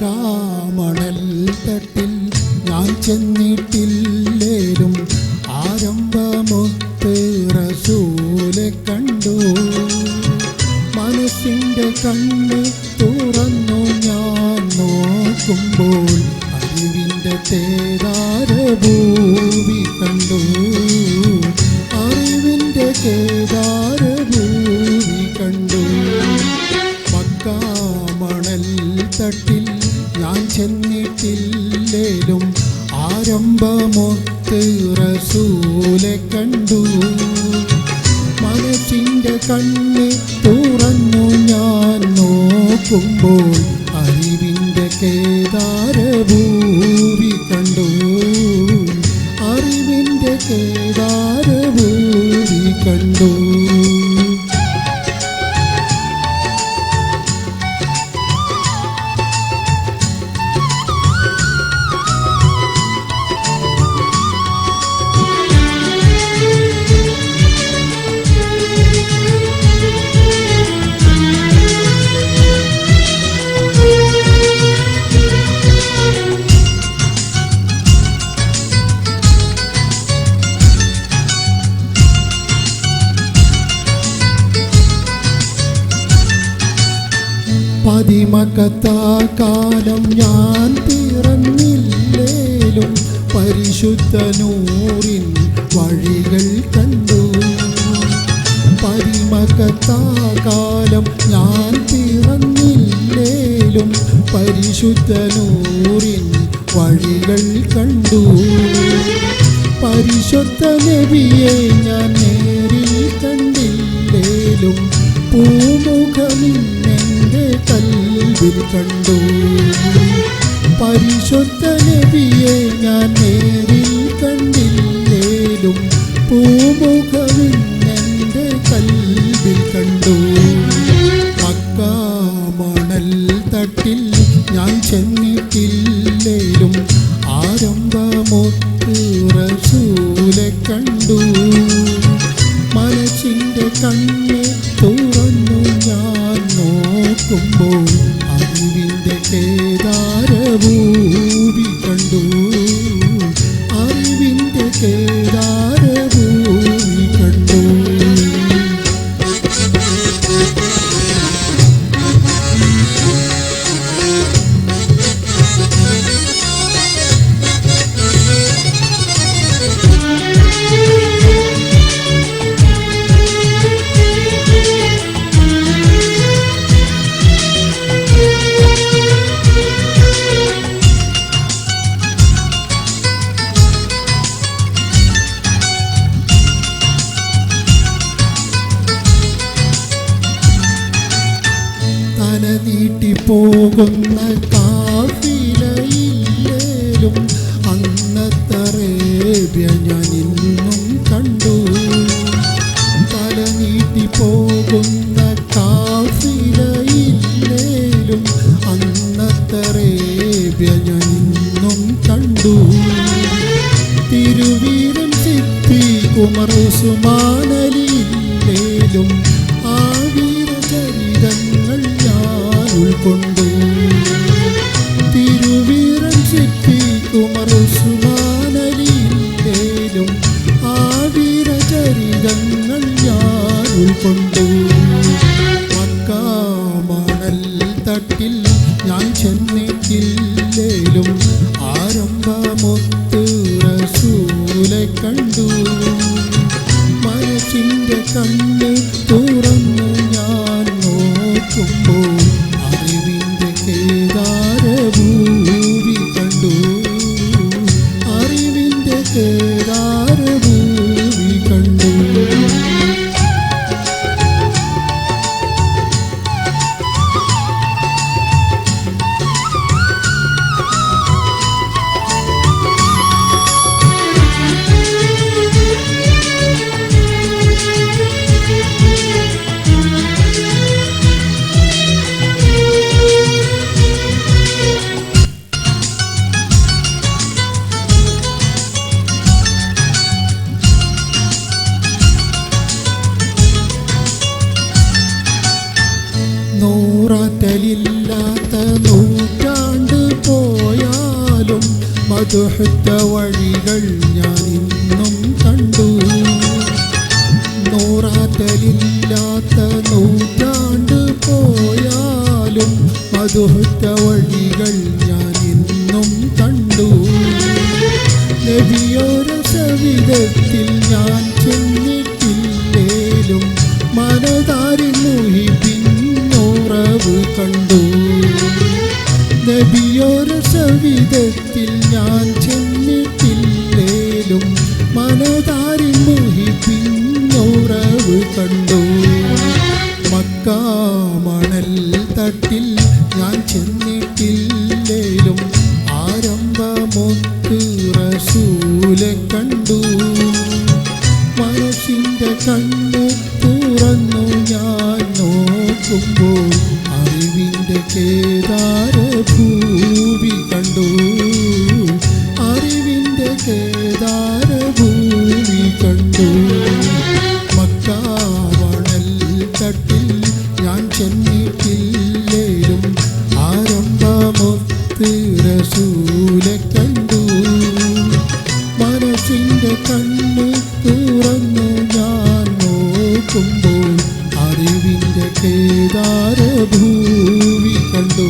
മക്കാമണൽ തട്ടിൽ ഞാൻ ചെന്നിട്ടില്ലേലും ആരംഭമൊത്ത് റസൂലെ കണ്ടു. മനസ്സിൻ്റെ കണ്ണ് തുറന്നു ഞാൻ നോക്കുമ്പോൾ അറിവിൻ്റെ കേദാരഭൂമി കണ്ടു. അറിവിൻ്റെ കേദാരഭൂമി കണ്ടു. മക്കാമണൽ തട്ടിൽ ഞാൻ ചെന്നിട്ടില്ലേലും ആരംഭമൊത്ത് റസൂലെ കണ്ടു. മനസ്സിൻ്റെ കണ്ണ് തുറന്നു ഞാൻ നോക്കുമ്പോൾ അറിവിൻ്റെ കേദാരഭൂമി കണ്ടു. അറിവിൻ്റെ കേദാരഭൂമി കണ്ടു. പതിമക്കത്താക്കാലം ഞാൻ പിറന്നില്ലേലും പരിശുദ്ധ നൂറിൻ വഴികൾ കണ്ടു. പതിമക്കത്താക്കാലം ഞാൻ പിറന്നില്ലേലും പരിശുദ്ധ നൂറിൻ വഴികൾ കണ്ടു. പരിശുദ്ധ നബിയെ ഞാൻ നേരിൽ കണ്ടില്ലേലും പൂമുഖമിന്നെൻ്റെ കൽവിൽ കണ്ടു. പരിശുദ്ധ നബിയെ ഞാൻ നേരിൽ കണ്ടില്ലേലും പൂമുഖമിന്നെൻ്റെ കൽവിൽ കണ്ടു. മക്കാമണൽ തട്ടിൽ ഞാൻ ചെന്നിട്ടില്ലേലും ആരംഭമൊത്ത് റസൂലെ കണ്ടു. മനസ്സിൻ്റെ കണ്ണ് തുറന്നു ഞാൻ നോക്കുമ്പോൾ അറിവിൻ്റെ കേദാരഭൂമി കണ്ടു. അറിവിൻ്റെ കേദാരഭൂമി കണ്ടു. തല നീട്ടിപ്പോകുന്ന കാഫിലയില്ലേലും അന്നത്തെ അറേബ്യ ഞാൻ ഇന്നും കണ്ടു. തല നീട്ടിപ്പോകുന്ന കാഫിലയില്ലേലും അന്നത്തെ അറേബ്യ ഞാൻ ഇന്നും കണ്ടു. തിരുവീരൻ സിദ്ധി ഉമർ ഉസ്മാനലിയില്ലേലും ആ വീരചരിതങ്ങൾ ഞാൻ ഉൾക്കൊണ്ടു. തിരുവീരൻ സിദ്ധി ഉമർ ഉസ്മാനലിയില്ലേലും ആ വീരചരിതങ്ങൾ ഞാൻ ഉൾക്കൊണ്ടു. മക്കാമണൽ തട്ടിൽ ഞാൻ ചെന്നിട്ടില്ലേലും ആരംഭമൊത്ത് റസൂലെ കണ്ടു. മനസ്സിൻ്റെ കണ്ണ് തുറന്നു ഞാൻ നോക്കുമ്പോൾ അറിവിൻ്റെ കേദാരഭൂമി കണ്ടു. അറിവിൻ്റെ കേദാരഭൂമി കണ്ടു. നൂറാറ്റലില്ലാത്ത നൂറ്റാണ്ട് പോയാലും മധുഹത്ത വഴികൾ ഞാൻ ഇന്നും കണ്ടു. നൂറാറ്റലില്ലാത്ത നൂറ്റാണ്ട് പോയാലും മധുഹത്ത വഴികൾ ഞാൻ ഇന്നും കണ്ടു. നബിയോര സവിധത്തിൽ ഞാൻ ചെന്നിട്ടില്ലേലും മനതാരിൽ മുഹിബിന്നുറവ് കണ്ടു. നബിയോര സവിധത്തിൽ ഞാൻ ചെന്നിട്ടില്ലേലും മനതാരിൽ മുഹിബിന്നുറവ് കണ്ടു. മക്ക മണൽ തട്ടിൽ ഞാൻ ചെന്നിട്ടില്ലേലും ആരംഭമൊത്ത് റസൂലെ കണ്ടു. മനസ്സിൻ്റെ കണ്ണ് തുറന്നു ഞാൻ നോക്കുമ്പോൾ അറിവിൻ്റെ കേദാരഭൂമി കണ്ടു. അറിവിൻ്റെ കേദാരഭൂമി കണ്ടു. മക്ക മണൽ തട്ടിൽ ഞാൻ ചെന്നിട്ടില്ലേലും ആരംഭമൊത്ത് റസൂലെ കണ്ടു. മനസ്സിൻ്റെ കണ്ണ് തുറന്നു ഞാൻ നോക്കുമ്പോൾ അറിവിൻ്റെ കേദാരഭൂമി കണ്ടു.